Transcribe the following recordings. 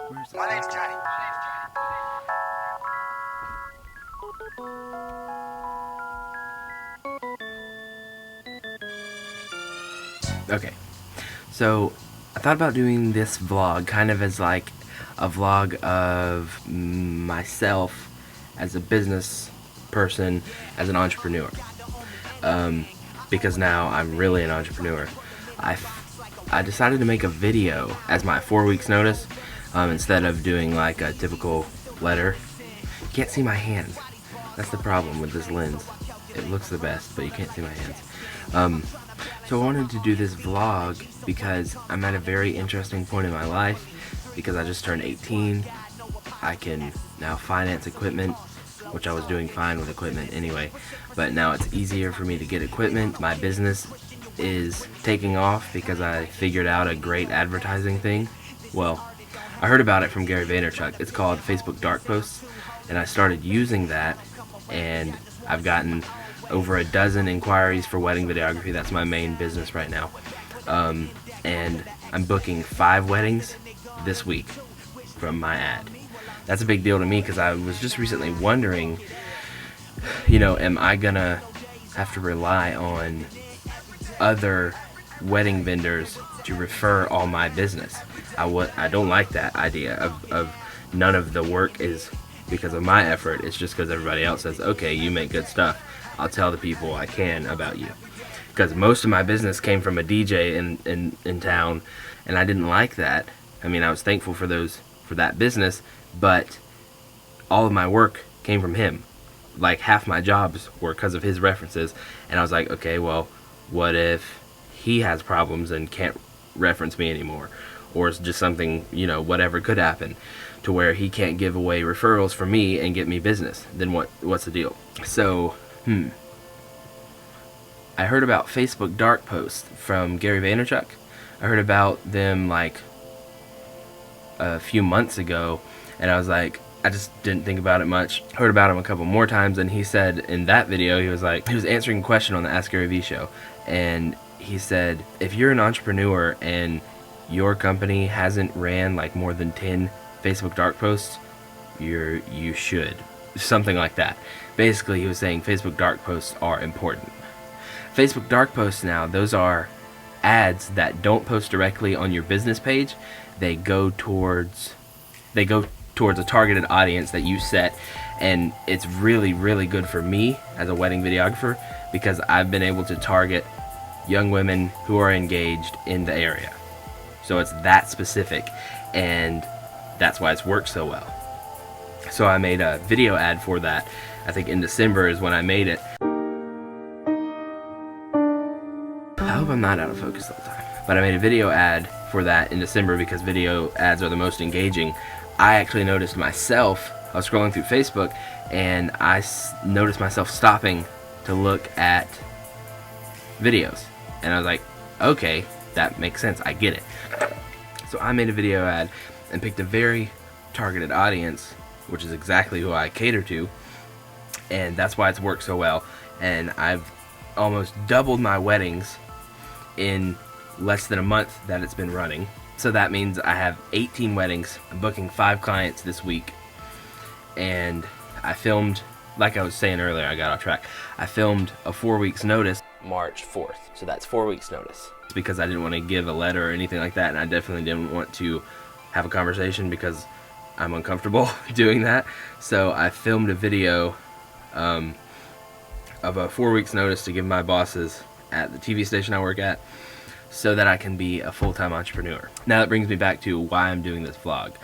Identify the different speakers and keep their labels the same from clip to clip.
Speaker 1: Where's
Speaker 2: My name's Johnny.
Speaker 1: Okay, so I thought about doing this vlog kind of as like a vlog of myself as a business person, as an entrepreneur. Because now I'm really an entrepreneur. I decided to make a video as my 4 weeks notice, instead of doing like a typical letter. You can't see my hands. That's the problem with this lens. It looks the best, but you can't see my hands. So I wanted to do this vlog because I'm at a very interesting point in my life, because I just turned 18. I can now finance equipment, which I was doing fine with equipment anyway, but now it's easier for me to get equipment. My business is taking off because I figured out a great advertising thing. Well, I heard about it from Gary Vaynerchuk. It's called Facebook Dark Posts, and I started using that, and I've gotten over a dozen inquiries for wedding videography. That's my main business right now. And I'm booking 5 weddings this week from my ad. That's a big deal to me because I was just recently wondering, am I gonna have to rely on other wedding vendors to refer all my business? I don't like that idea of none of the work is because of my effort. It's just because everybody else says, okay, you make good stuff, I'll tell the people I can about you. Because most of my business came from a DJ in town, and I didn't like that. I mean, I was thankful for that business, but all of my work came from him. Like half my jobs were because of his references, and I was like, okay, well, what if he has problems and can't reference me anymore, or it's just something, whatever could happen to where he can't give away referrals for me and get me business? Then what's the deal? So I heard about Facebook Dark Posts from Gary Vaynerchuk. I heard about them like a few months ago, and I was like, I just didn't think about it much. Heard about him a couple more times, and he said in that video, he was answering a question on the Ask Gary Vee show, and he said, if you're an entrepreneur and your company hasn't ran like more than 10 Facebook Dark Posts, you should. Something like that. Basically, he was saying Facebook Dark Posts are important. Facebook Dark Posts now, those are ads that don't post directly on your business page. They go towards a targeted audience that you set, and it's really, really good for me as a wedding videographer because I've been able to target young women who are engaged in the area. So it's that specific, and that's why it's worked so well. So I made a video ad for that. I think in December is when I made it. I hope I'm not out of focus all the time. But I made a video ad for that in December because video ads are the most engaging. I actually noticed myself, I was scrolling through Facebook, and I noticed myself stopping to look at videos. And I was like, okay, that makes sense, I get it. So I made a video ad and picked a very targeted audience, which is exactly who I cater to, and that's why it's worked so well. And I've almost doubled my weddings in less than a month that it's been running. So that means I have 18 weddings. I'm booking 5 clients this week, and I filmed, like I was saying earlier, I got off track. I filmed a 4 weeks notice, March 4th. So that's 4 weeks notice. It's because I didn't want to give a letter or anything like that, and I definitely didn't want to have a conversation because I'm uncomfortable doing that. So I filmed a video of a 4 weeks notice to give my bosses at the TV station I work at, so that I can be a full-time entrepreneur. Now that brings me back to why I'm doing this vlog.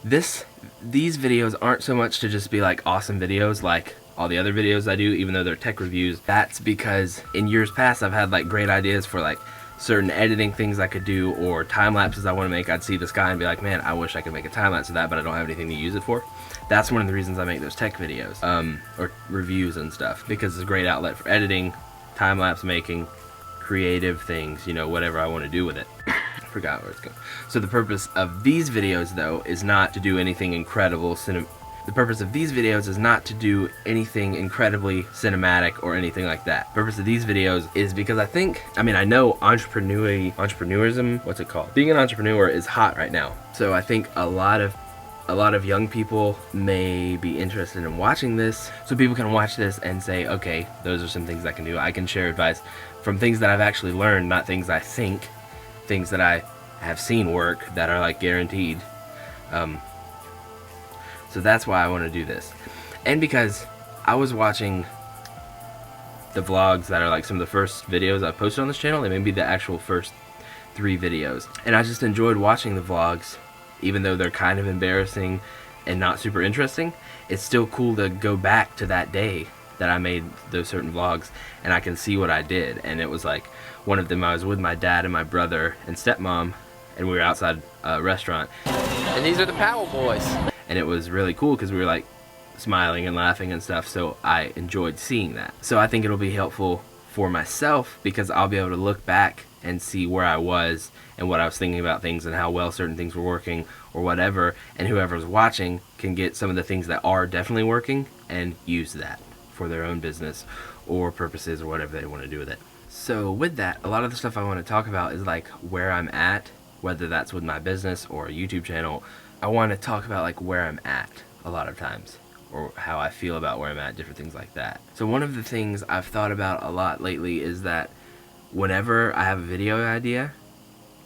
Speaker 1: These videos aren't so much to just be like awesome videos like all the other videos I do, even though they're tech reviews. That's because in years past I've had like great ideas for like certain editing things I could do, or time lapses I want to make. I'd see the sky and be like, man, I wish I could make a time lapse of that, but I don't have anything to use it for. That's one of the reasons I make those tech videos, or reviews and stuff, because it's a great outlet for editing, time lapse making, creative things, whatever I want to do with it. I forgot where it's going. So the purpose of these videos, though, is not to do anything incredible The purpose of these videos is not to do anything incredibly cinematic or anything like that. The purpose of these videos is because I know entrepreneurism, what's it called? Being an entrepreneur is hot right now. So I think a lot of young people may be interested in watching this, so people can watch this and say, okay, those are some things I can do. I can share advice from things that I've actually learned, not things I think, things that I have seen work that are like guaranteed. So that's why I want to do this. And because I was watching the vlogs that are like some of the first videos I've posted on this channel. They may be the actual first 3 videos. And I just enjoyed watching the vlogs, even though they're kind of embarrassing and not super interesting. It's still cool to go back to that day that I made those certain vlogs and I can see what I did. And it was like, one of them I was with my dad and my brother and stepmom, and we were outside a restaurant.
Speaker 2: And these are the Powell boys.
Speaker 1: And it was really cool because we were like smiling and laughing and stuff, so I enjoyed seeing that. So I think it'll be helpful for myself because I'll be able to look back and see where I was and what I was thinking about things and how well certain things were working or whatever, and whoever's watching can get some of the things that are definitely working and use that for their own business or purposes or whatever they want to do with it. So with that, a lot of the stuff I want to talk about is like where I'm at, whether that's with my business or a YouTube channel. I want to talk about like where I'm at a lot of times, or how I feel about where I'm at, different things like that. So one of the things I've thought about a lot lately is that whenever I have a video idea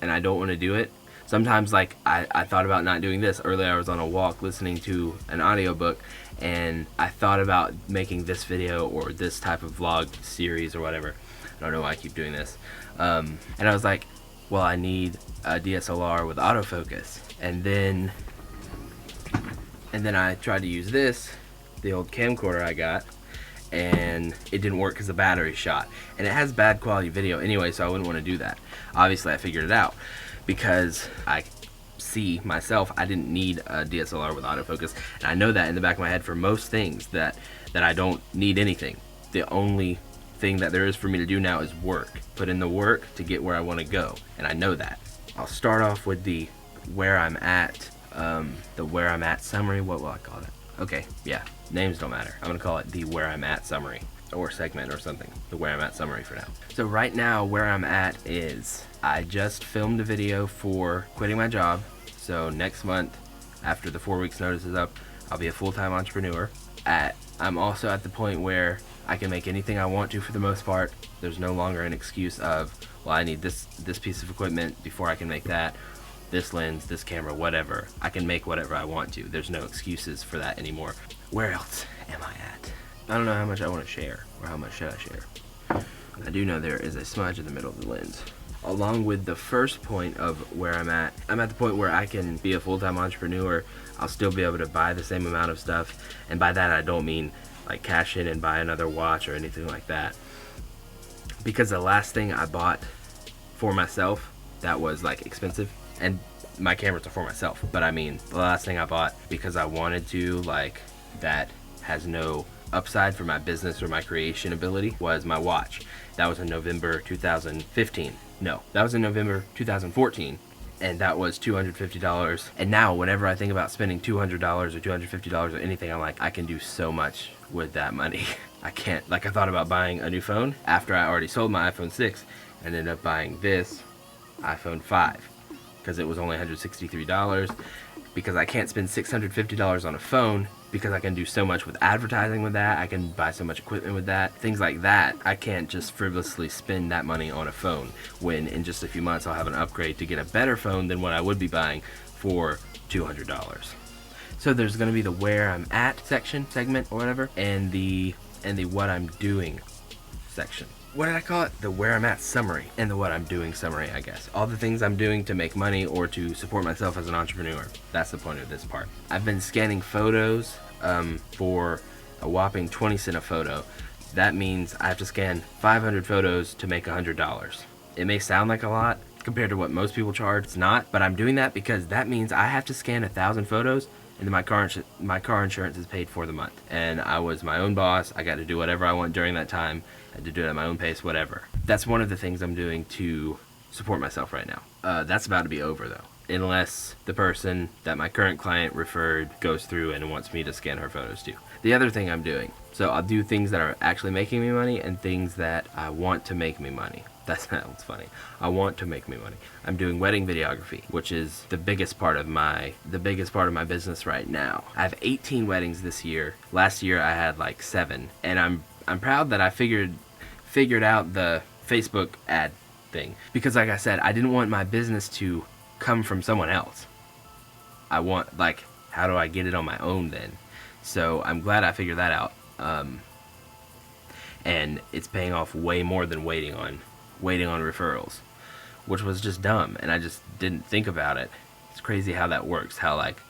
Speaker 1: and I don't want to do it, sometimes like I thought about not doing this. Earlier I was on a walk listening to an audiobook and I thought about making this video or this type of vlog series or whatever. I don't know why I keep doing this. And I was like, well, I need a DSLR with autofocus. And then I tried to use this, the old camcorder I got, and it didn't work because the battery shot. And it has bad quality video anyway, so I wouldn't want to do that. Obviously, I figured it out because I see myself, I didn't need a DSLR with autofocus. And I know that in the back of my head for most things that I don't need anything. The only thing that there is for me to do now is work. Put in the work to get where I want to go. And I know that. I'll start off with the where I'm at. The where I'm at summary. What will I call it? Okay, yeah, names don't matter. I'm gonna call it the where I'm at summary or segment or something. The where I'm at summary for now. So right now where I'm at is I just filmed a video for quitting my job. So next month, after the 4 weeks notice is up, I'll be a full-time entrepreneur. I'm also at the point where I can make anything I want to for the most part. There's no longer an excuse of, well, I need this piece of equipment before I can make that. This lens, this camera, whatever. I can make whatever I want to. There's no excuses for that anymore. Where else am I at? I don't know how much I want to share, or how much should I share. I do know there is a smudge in the middle of the lens. Along with the first point of where I'm at the point where I can be a full-time entrepreneur. I'll still be able to buy the same amount of stuff, and by that I don't mean like cash in and buy another watch or anything like that. Because the last thing I bought for myself that was like expensive, and my cameras are for myself, but I mean the last thing I bought because I wanted to, like, that has no upside for my business or my creation ability, was my watch. That was in November 2015. No, that was in November 2014, and that was $250. And now whenever I think about spending $200 or $250 or anything, I'm like, I can do so much with that money. I can't, like, I thought about buying a new phone after I already sold my iPhone 6 and ended up buying this iPhone 5 because it was only $163, because I can't spend $650 on a phone because I can do so much with advertising with that. I can buy so much equipment with that, things like that. I can't just frivolously spend that money on a phone when in just a few months I'll have an upgrade to get a better phone than what I would be buying for $200. So there's going to be the where I'm at segment or whatever, and the what I'm doing section. What did I call it? The where I'm at summary and the what I'm doing summary, I guess. All the things I'm doing to make money or to support myself as an entrepreneur. That's the point of this part. I've been scanning photos for a whopping 20 cents a photo. That means I have to scan 500 photos to make $100. It may sound like a lot compared to what most people charge. It's not, but I'm doing that because that means I have to scan 1,000 photos, and then my car insurance is paid for the month. And I was my own boss. I got to do whatever I want during that time. I had to do it at my own pace, whatever. That's one of the things I'm doing to support myself right now. That's about to be over though. unless the person that my current client referred goes through and wants me to scan her photos too. The other thing I'm doing, so I'll do things that are actually making me money and things that I want to make me money. That sounds funny. I want to make me money. I'm doing wedding videography, which is the biggest part of my business right now. I have 18 weddings this year. Last year I had like 7, and I'm proud that I figured out the Facebook ad thing, because like I said, I didn't want my business to come from someone else. I want, like, how do I get it on my own then? So I'm glad I figured that out. And it's paying off way more than waiting on referrals, which was just dumb, and I just didn't think about it. It's crazy how that works, how like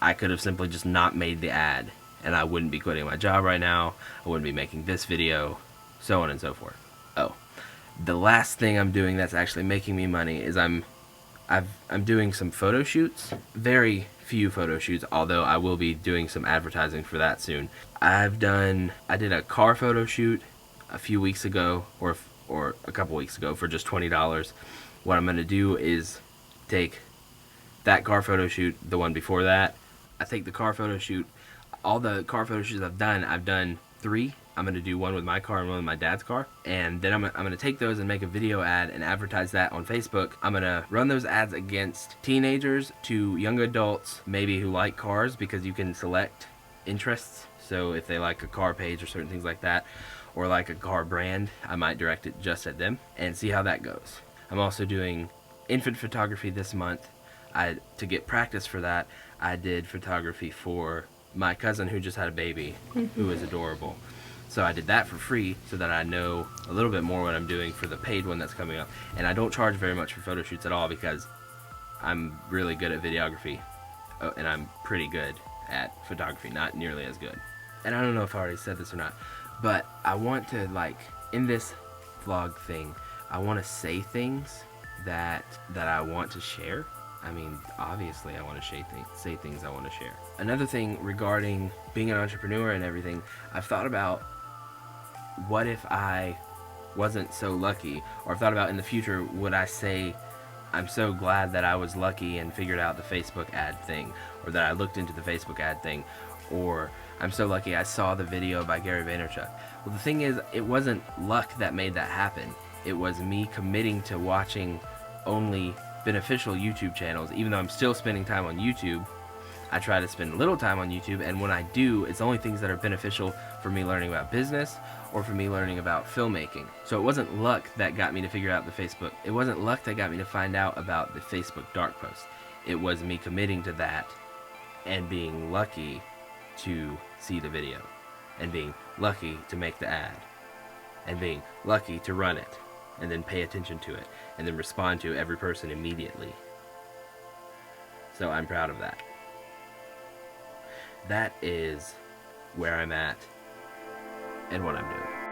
Speaker 1: I could have simply just not made the ad and I wouldn't be quitting my job right now, I wouldn't be making this video, so on and so forth. Oh, the last thing I'm doing that's actually making me money is I'm doing some photo shoots. Very few photo shoots, although I will be doing some advertising for that soon. I did a car photo shoot a few weeks ago, or a couple weeks ago, for just $20. What I'm going to do is take that car photo shoot, the one before that. I take the car photo shoot, all the car photo shoots I've done 3. I'm going to do one with my car and one with my dad's car. And then I'm going to take those and make a video ad and advertise that on Facebook. I'm going to run those ads against teenagers to young adults, maybe who like cars, because you can select interests. So if they like a car page or certain things like that, or like a car brand, I might direct it just at them and see how that goes. I'm also doing infant photography this month. To get practice for that, I did photography for my cousin who just had a baby, who is adorable. So I did that for free so that I know a little bit more what I'm doing for the paid one that's coming up. And I don't charge very much for photo shoots at all, because I'm really good at videography. And I'm pretty good at photography, not nearly as good. And I don't know if I already said this or not, but I want to, like, in this vlog thing, I want to say things that I want to share. I mean, obviously I want to say things I want to share. Another thing regarding being an entrepreneur and everything, I've thought about, what if I wasn't so lucky? Or I've thought about, in the future, would I say, I'm so glad that I was lucky and figured out the Facebook ad thing, or that I looked into the Facebook ad thing, or I'm so lucky I saw the video by Gary Vaynerchuk. Well, the thing is, it wasn't luck that made that happen. It was me committing to watching only beneficial YouTube channels. Even though I'm still spending time on YouTube, I try to spend a little time on YouTube, and when I do, it's only things that are beneficial for me learning about business or for me learning about filmmaking. So it wasn't luck that got me to figure out the Facebook. It wasn't luck that got me to find out about the Facebook dark post. It was me committing to that and being lucky to see the video, and being lucky to make the ad, and being lucky to run it, and then pay attention to it, and then respond to every person immediately. So I'm proud of that. That is where I'm at and what I'm doing.